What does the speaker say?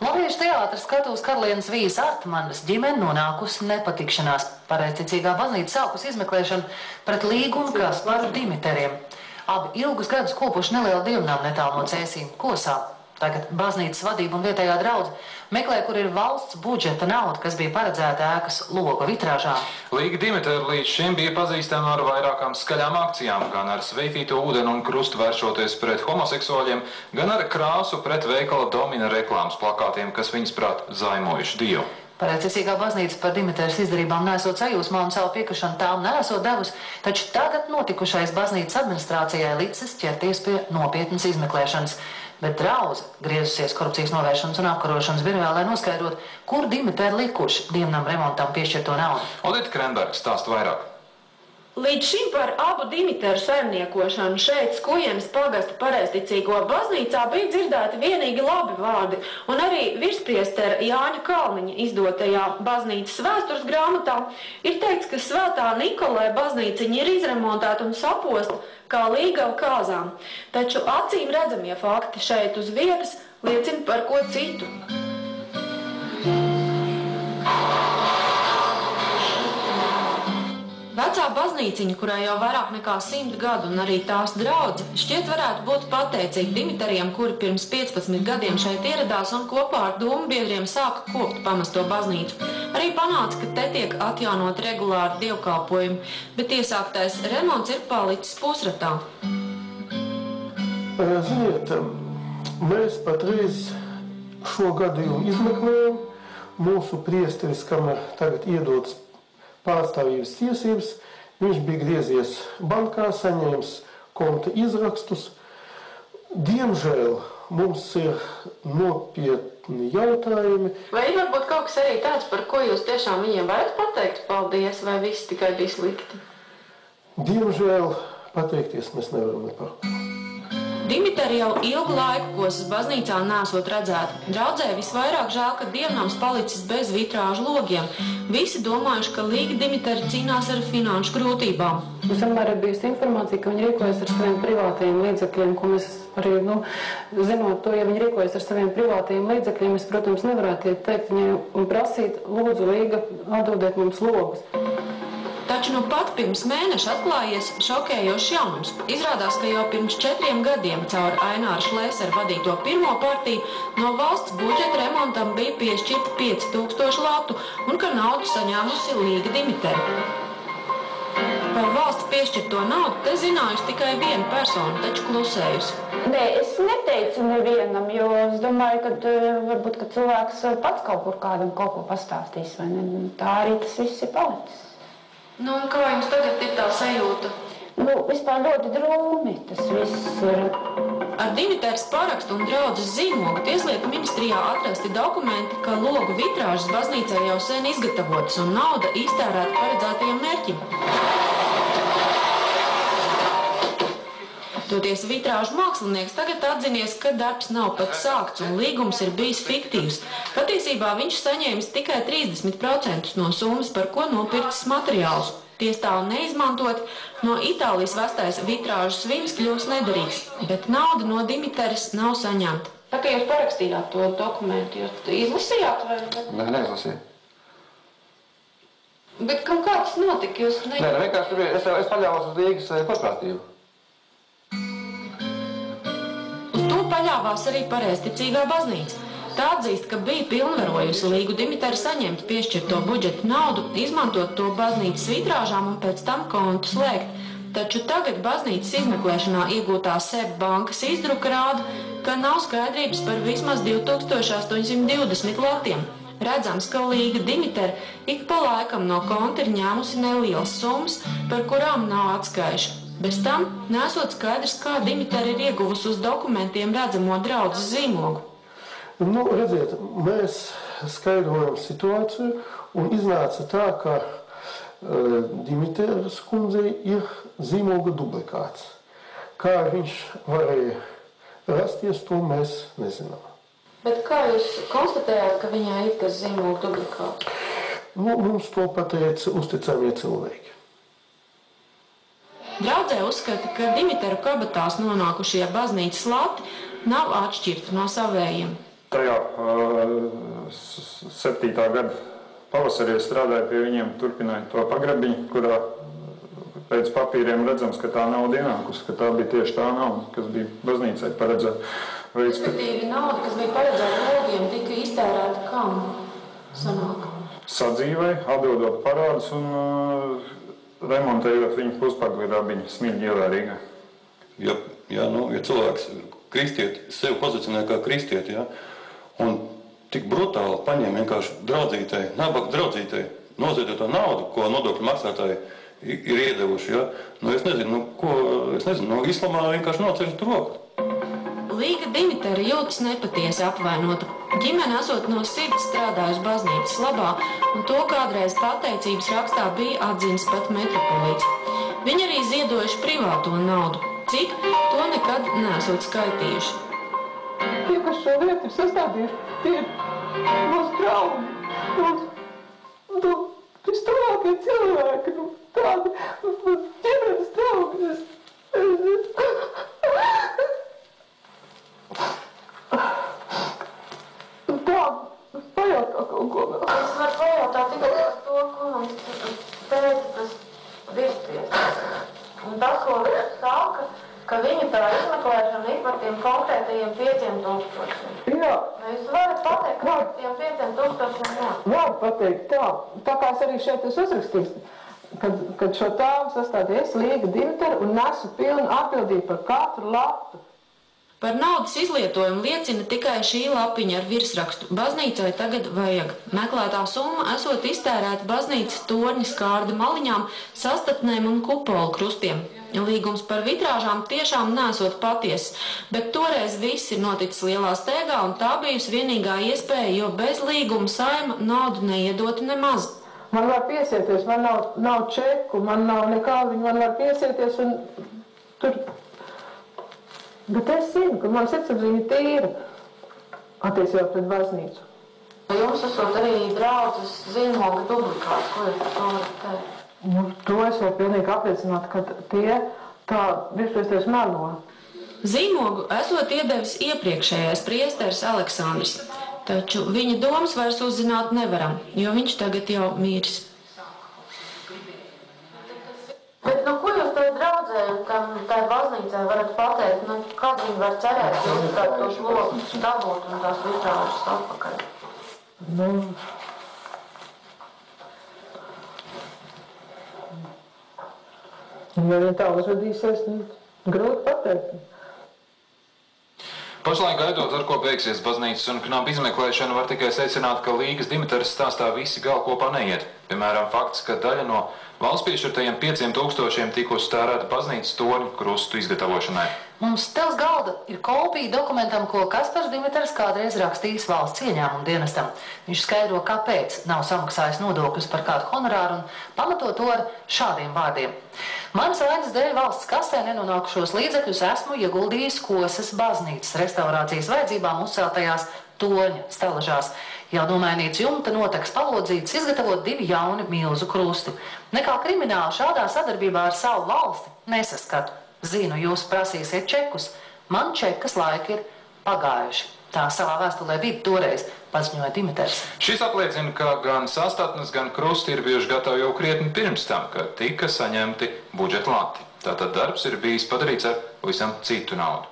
Latviešu teātras skatuves karalienes Vijas Artmanas ģimene nonākusi nepatikšanās. Pareizticīgā baznīca sākusi izmeklēšanu pret Līgu un Kasparu Dimiteriem. Abi ilgus gadus kopuši nelielu dievnām netālu no Cēsīm, Kosā. Tagad baznīcas vadība un vietējā draudze meklē, kur ir valsts budžeta nauda, kas bija paredzēta ēkas logu vitrāžām. Līga Dimiteri līdz šim bija pazīstama ar vairākām skaļām akcijām, gan ar sveitīto ūdeni un krustu vēršoties pret homoseksuāļiem, gan ar krāsu pret veikala Domina reklāmas plakātiem, kas viņas prāt zaimojuši Dievu. Pareizticīgā baznīca par Dimiteres izdarībām nesot sajūsmā un savu piekrišanu tām nesot devusi, taču tagad notikušais baznīcas administrācijai licis ķerties pie nopietnas izmeklēšanas. Bet draudze griezusies korupcijas novēršanas un apkarošanas birojā, lai noskaidrotu, kur Dimiteri likuši dievnam remontam piešķirto naudu. Odeta Kremberga stāsta vairāk. Līdz šim par abu Dimiteru saimniekošanu šeit Skujienas pagasta pareizticīgo baznīcā bija dzirdēti vienīgi labi vārdi, un arī virspriestera Jāņa Kalniņa izdotajā baznīcas vēstures grāmatā ir teikts, ka Svētā Nikolai baznīciņa ir izremontēta un saposta kā līgava kāzām, taču acīm redzamie fakti šeit uz vietas liecina par ko citu. Vecā baznīciņa, kurai jau vairāk nekā 100 gadu un arī tās draudze, šķiet varētu būt pateicīgi Dimiteriem, kuri pirms 15 gadiem šeit ieradās un kopā ar domabiedriem sāka kopt pamesto baznīcu. Arī panāca, ka te tiek atjaunot regulāri dievkalpojumi, bet iesāktais remonts ir palicis pusratā. Ziniet, mēs patreiz šo gadījumu izmeklējam. Mūsu priesteris, kam tagad iedodas pārstāvības tiesības, viņš bija griezies bankā, saņēmis konta izrakstus. Diemžēl mums ir nopietni jautājumi. Vai ir varbūt kaut kas arī tāds, par ko jūs tiešām viņiem varat pateikt paldies, vai viss tikai bija slikti? Diemžēl pateikties mēs nevaram ne par ko. Dimiteri jau ilgu laiku Kosas baznīcā nesot redzēti. Draudzē visvairāk žēl, ka dievnams palicis bez vitrāžu logiem. Visi domājuši, ka Līga Dimiteri cīnās ar finanšu grūtībām. Mums vienmēr ir bijusi informācija, ka viņi rīkojas ar saviem privātajiem līdzekļiem, ko mēs arī, zinot to, ja viņi rīkojas ar saviem privātajiem līdzekļiem, es, protams, nevarētu teikt viņiem un prasīt, lūdzu, Līga, atdodiet mums logus. Taču nu pat pirms mēneša atklājies šokējošs jaunums. Izrādās, ka jau pirms 4 gadiem caur Aināra Šlēsera vadīto pirmo partiju no valsts budžeta remontam bija piešķirta 5000 latu un ka naudu saņēmusi Līga Dimiteri. Par valsts piešķirto naudu te zinājusi tikai viena persona, taču klusējusi. Nē, es neteicu nevienam, jo es domāju, ka varbūt ka cilvēks pats kaut kur kādam kaut ko pastāstīs, vai ne? Tā arī tas viss ir palicis. Nu, un kā jums tagad ir tā sajūta? Vispār ļoti drūmi tas viss ir. Ar Dimiteres parakstu un draudzes zīmogu Tieslietu ministrijā atrasti dokumenti, ka logu vitrāžas baznīcā jau sen izgatavotas un nauda iztērēta paredzētajiem mērķim. Toties vitrāžu mākslinieks tagad atzinies, ka darbs nav pat sākts un līgums ir bijis fiktīvs. Patiesībā viņš saņēmis tikai 30% no summas, par ko nopircis materiālus. Tie stāv neizmantoti, no Itālijas vestais vitrāžu svins kļūs nederīgs, bet nauda no Dimiteres nav saņemta. Tā kā jūs parakstījāt to dokumentu, jūs izlasījāt vai? Nē, neizlasīju. Bet kaut kā tas notika, jūs ne... Nē, vienkārši es paļāvos uz Līgas paprātību. Paļāvās arī pareizticīgā baznīca. Tā atzīst, ka bija pilnvarojusi Līgu Dimiteri saņemt piešķirto budžeta naudu, izmantot to baznīcas vitrāžām un pēc tam kontu slēgt. Taču tagad baznīcas izmeklēšanā iegūtā SEB bankas izdruka rāda, ka nav skaidrības par vismaz 2820 latiem. Redzams, ka Līga Dimiteri ik pa laikam no konta ir ņēmusi nelielas summas, par kurām nav atskaišu. Bez tam nesot skaidrs, kā Dimiteri ir ieguvusi uz dokumentiem redzamo draudzes zīmogu. Redziet, mēs skaidrojam situāciju un iznāca tā, ka Dimiteres kundzei ir zīmoga dublikāts. Kā viņš varēja rasties, to mēs nezinām. Bet kā jūs konstatējāt, ka viņai ir tas zīmoga dublikāts? Mums to pateica uzticamie cilvēki. Draudzē uzskata, ka Dimiteru kabatās nonākušie baznīcas lati nav atšķirti no savējiem. Tajā 2007. gada pavasarī strādāju pie viņiem, turpināju to pagrabiņu, kurā pēc papīriem redzams, ka tā nauda ienākusi, ka tā bija tieši tā nauda, kas bija baznīcai paredzēta. Respektīvi, nauda, kas bija paredzēta logiem, tika iztērēta kam sanāk? Sadzīvai, atdodot parādus un remontējot viņu puspaggrabiņu Smiļģu ielā Rīgā. Ja cilvēks kristieti, sevi pozicionē kā kristieti, un tik brutāli paņem vienkārši draudzītei, nabaga draudzītei, noziedot to naudu, ko nodokļu maksātāji ir iedevuši, es nezinu, islamā vienkārši nocirst roku. Līga Dimitera jūtas nepatiesi apvainota. Ģimene esot no sirds strādājusi baznīcas labā, un to kādreiz pateicības rakstā bija atzinis pat metropolīts. Viņi arī ziedojuši privāto naudu, cik to nekad neesot skaitījuši. Tie, kas šo lietu ir sastādījuši, tie ir mūsu draugi, mūsu vistuvākie cilvēki, tādi ģimenes draugi. Tā, pajautā kaut ko vēl. Es varu pajautāt tikai par to, ko mums teica tas virsprieks. Un tas, ko viņš saka, ka viņa tā izmeklēšana ir par tiem konkrētajiem 5000. Jā. Jūs varat pateikt, kā tiem 5000 jā? Varu pateikt tā kā es arī šeit esmu uzrakstījis, kad šo tēvu sastādīju es Līga Dimitera un nesu pilnu atbildību par katru lapu. Par naudas izlietojumu liecina tikai šī lapiņa ar virsrakstu. Baznīcai tagad vajag. Meklētā summa esot iztērēta baznīcas torņa skārda maliņām, sastatnēm un kupolu krustiem. Līgums par vitrāžām tiešām nesot patiesas, bet toreiz viss ir noticis lielā steigā un tā bijusi vienīgā iespēja, jo bez līguma Saeima naudu neiedotu nemaz. Man var piesieties, man nav čeku, man nav nekā, viņi man var piesieties un tur... Bet es zinu, ka man sirdsapziņa tīra attiecībā pret baznīcu. Jums esot arī draudzes zīmoga dublikāts, ko jūs par to varat teikt? To es varu pilnīgi apliecināt, ka tie tā virspriesteris melo. Zīmogu esot iedevis iepriekšējais priesteris Aleksandrs, taču viņa domas vairs uzzināt nevaram, jo viņš tagad jau mīris. Bet, ko jūs tai draudzē un tai baznīcai varat pateikt, kad viņi var cerēt, ka jūs tos lokus dabūt un tās vitrāžas atpakaļ? Ja viņi tā uzvedīsies, grūti pateikt. Pašlaik gaidot, ar ko beigsies baznīcas un knapu izmeklēšana, var tikai secināt, ka Līgas Dimiters stāstā visi gal kopā neiet. Piemēram, fakts, ka daļa no valsts piešķirtajiem 5000 tikusi tērēta baznīcas torņu krustu izgatavošanai. Mums te uz galda ir kopija dokumentam, ko Kaspars Dimiters kādreiz rakstījis valsts ieņēmuma dienestam. Viņš skaidro, kāpēc nav samaksājis nodokļus par kādu honorāru un pamato to ar šādiem vārdiem. Manas vainas dēļ valsts kasē nenonākušos līdzekļus esmu ieguldījis Kosas baznīcas restaurācijas vajadzībām uzceltajās torņa stelažās. Jau nomainīts jumta noteks palodzīts, izgatavot 2 jauni milzu krusti. Nekā krimināli šādā sadarbībā ar savu valsti nesaskatu. Zinu, jūs prasīsiet čekus. Man čekas laiki ir pagājuši. Tā savā vēstulē bija toreiz, paziņoja Dimiters. Šis apliecina, ka gan sastatnes, gan krusti ir bijuši gatavi jau krietni pirms tam, kad tika saņemti budžeta lati. Tātad darbs ir bijis padarīts ar visam citu naudu.